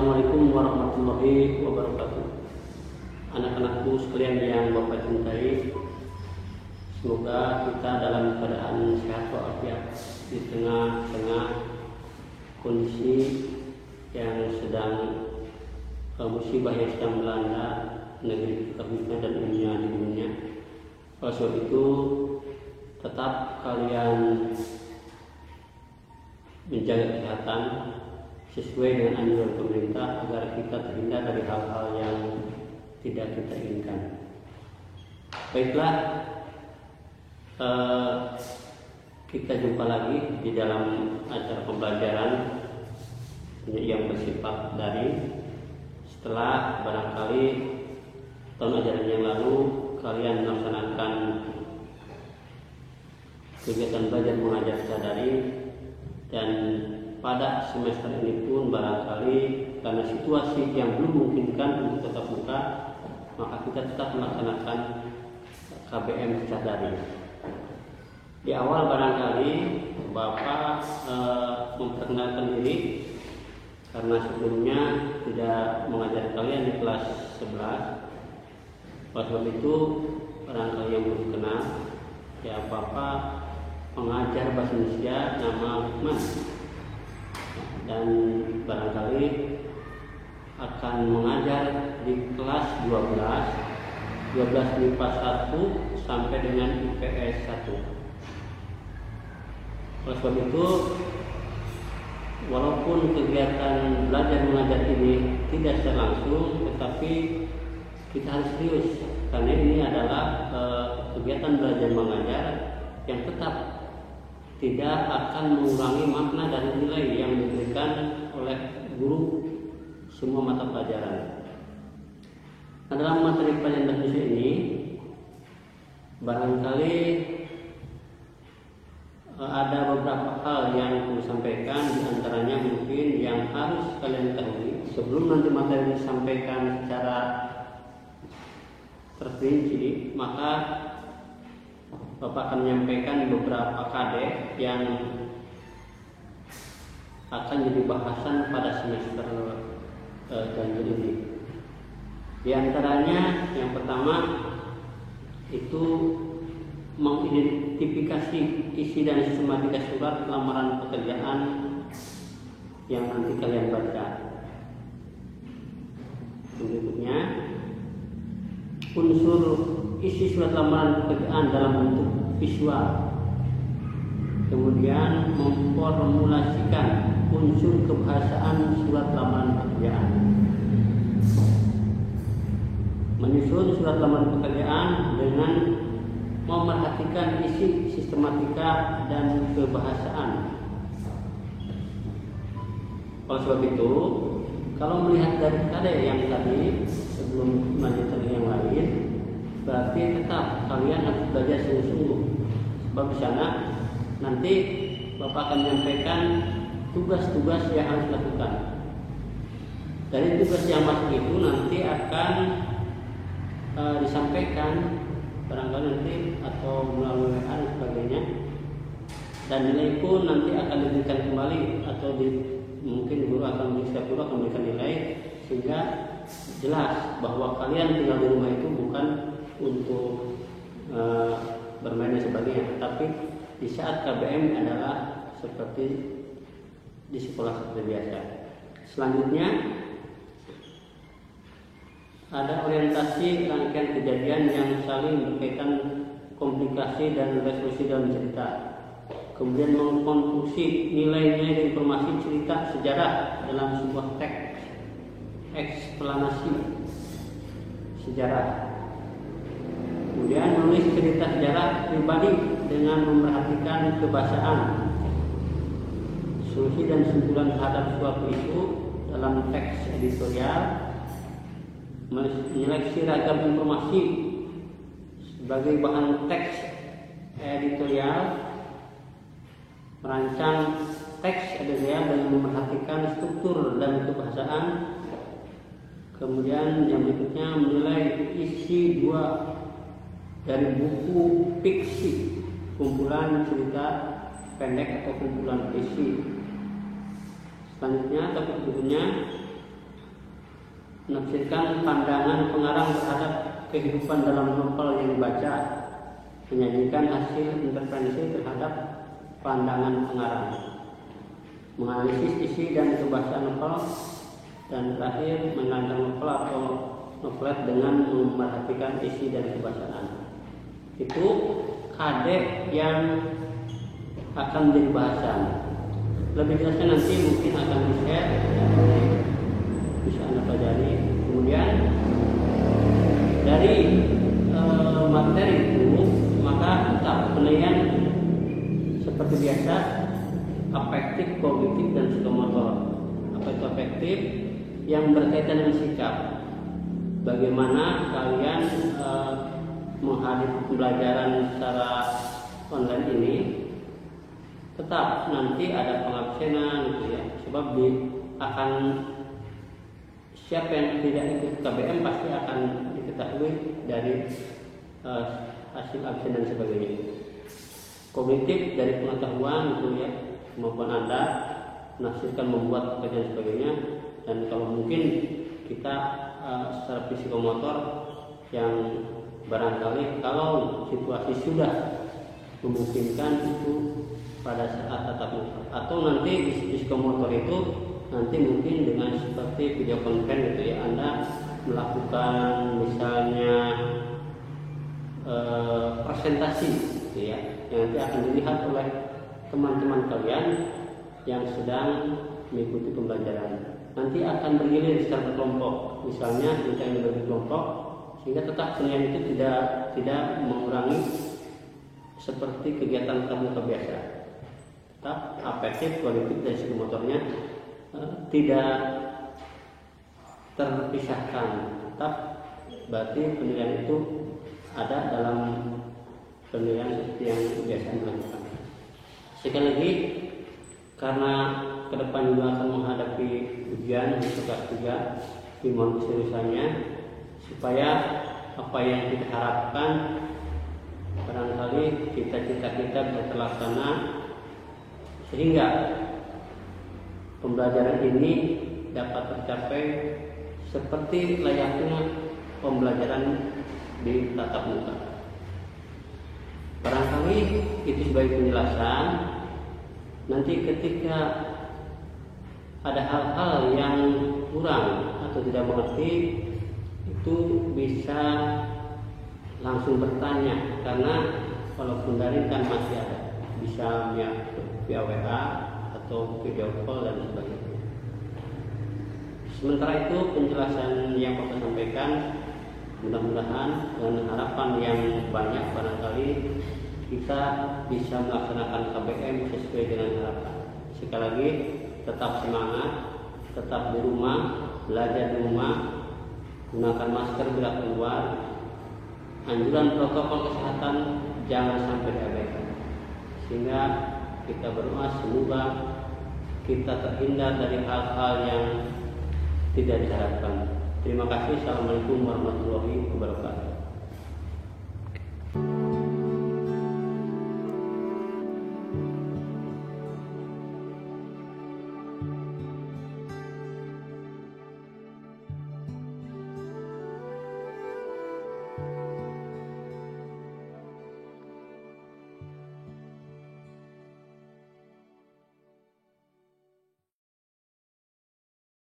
Assalamualaikum warahmatullahi wabarakatuh. Anak-anakku sekalian yang Bapak cintai, semoga kita dalam keadaan sehat walafiat di tengah-tengah kondisi yang sedang musibah yang sedang melanda negeri kita khususnya dan dunia di dunia. Oleh sebab itu, tetap kalian menjaga kesehatan sesuai dengan anjuran pemerintah agar kita terhindar dari hal-hal yang tidak kita inginkan. Baiklah, kita jumpa lagi di dalam acara pembelajaran yang bersifat daring. Setelah barangkali tahun ajaran yang lalu kalian melaksanakan kegiatan belajar mengajar secara daring, dan pada semester ini pun barangkali karena situasi yang belum memungkinkan untuk tetap muka, maka kita tetap melaksanakan KBM secara daring. Di awal barangkali Bapak memperkenalkan diri karena sebelumnya tidak mengajar kalian di kelas 11. Oleh sebab itu barangkali yang belum kenal, ya Bapak pengajar bahasa Indonesia nama Lukman, dan barangkali akan mengajar di kelas 12 MIPA 1 sampai dengan IPS 1. Oleh sebab itu, walaupun kegiatan belajar mengajar ini tidak secara langsung, tetapi kita harus serius karena ini adalah kegiatan belajar mengajar yang tetap tidak akan mengurangi makna dan nilai yang diberikan oleh guru semua mata pelajaran. Nah, dalam materi pelajaran bahasa Indonesia ini barangkali ada beberapa hal yang perlu disampaikan, diantaranya mungkin yang harus kalian ketahui sebelum nanti materi disampaikan secara terperinci, maka Bapak akan menyampaikan beberapa KD yang akan jadi bahasan pada semester ganjil ini. Di antaranya yang pertama itu mengidentifikasi isi dan sistematika surat lamaran pekerjaan yang nanti kalian baca. Berikutnya, unsur isi surat lamaran pekerjaan dalam bentuk visual. Kemudian memformulasikan unsur kebahasaan surat lamaran pekerjaan. Menyusun surat lamaran pekerjaan dengan memerhatikan isi sistematika dan kebahasaan. Oleh sebab itu, kalau melihat dari KD yang tadi sebelum melanjutkan yang lain, berarti tetap kalian harus belajar sungguh-sungguh. Sebab di sana nanti Bapak akan menyampaikan tugas-tugas yang harus dilakukan. Dari tugas yang masuk itu nanti akan disampaikan barangkali nanti atau melalui WA dan sebagainya, dan nilai pun nanti akan diberikan kembali atau mungkin guru akan memberikan nilai sehingga jelas bahwa kalian tinggal di rumah itu bukan untuk bermain dan sebagainya, tapi di saat KBM adalah seperti di sekolah seperti biasa. Selanjutnya ada orientasi rangkaian kejadian yang saling berkaitan, komplikasi dan resolusi dalam cerita. Kemudian mengkonstruksi nilai-nilai dan informasi cerita sejarah dalam sebuah teks eksplanasi sejarah. Kemudian menulis cerita sejarah pribadi dengan memerhatikan kebahasaan, solusi dan kesimpulan terhadap suatu isu dalam teks editorial, menyeleksi ragam informasi sebagai bahan teks editorial, merancang teks editorial dengan memerhatikan struktur dan kebahasaan. Kemudian yang berikutnya menilai isi dua dari buku fiksi, kumpulan cerita pendek atau kumpulan puisi. Selanjutnya, topik berikutnya menafsirkan pandangan pengarang terhadap kehidupan dalam novel yang dibaca, menyajikan hasil intervensi terhadap pandangan pengarang, menganalisis isi dan kebahasaan novel, dan terakhir menandang novel atau novelet dengan memperhatikan isi dan kebahasaan. Itu kadek yang akan menjadi bahasan. Lebih jelasnya nanti mungkin akan di-share, bisa Anda pelajari. Kemudian dari materi itu maka tahap penilaian seperti biasa, afektif, kognitif, dan psikomotor. Apa itu afektif? Yang berkaitan dengan sikap. Bagaimana kalian menghadapi pembelajaran secara online ini. Tetap nanti ada pengabsenan gitu ya. Sebab akan siapa yang tidak ikut KBM pasti akan diketahui dari hasil absen dan sebagainya. Kognitif dari pengetahuan gitu ya, kemampuan Anda menafsirkan, membuat pekerjaan sebagainya. Dan kalau mungkin kita secara psikomotor yang barangkali kalau situasi sudah memungkinkan itu pada saat tatap muka, atau nanti di psikomotor itu nanti mungkin dengan seperti video conference gitu ya, Anda melakukan misalnya presentasi gitu ya, yang nanti akan dilihat oleh teman-teman kalian yang sedang mengikuti pembelajaran. Nanti akan bergilir secara berkelompok, misalnya kita yang berkelompok, sehingga tetap penilaian itu tidak mengurangi seperti kegiatan tatap muka biasa. Tetap afektif, kognitif, dan psikomotornya tidak terpisahkan. Tetap berarti penilaian itu ada dalam penilaian seperti yang biasa dilakukan. Sekali lagi, karena ke depan juga akan menghadapi ujian di kelas 3, dimohon keseriusannya supaya apa yang kita harapkan barangkali cita-cita kita bisa terlaksana, sehingga pembelajaran ini dapat tercapai seperti layaknya pembelajaran di tatap muka. Barangkali itu sebagai penjelasan. Nanti ketika ada hal-hal yang kurang atau tidak mengerti, itu bisa langsung bertanya, karena walaupun daring kan masih ada, bisa via WA atau video call dan sebagainya. Sementara itu penjelasan yang Bapak sampaikan, mudah-mudahan dengan harapan yang banyak barangkali kita bisa melaksanakan KBM sesuai dengan harapan. Sekali lagi, tetap semangat, tetap di rumah, belajar di rumah, gunakan masker bila keluar, anjuran protokol kesehatan jangan sampai diabaikan, sehingga kita berdoa semoga kita terhindar dari hal-hal yang tidak diharapkan. Terima kasih. Assalamualaikum warahmatullahi wabarakatuh.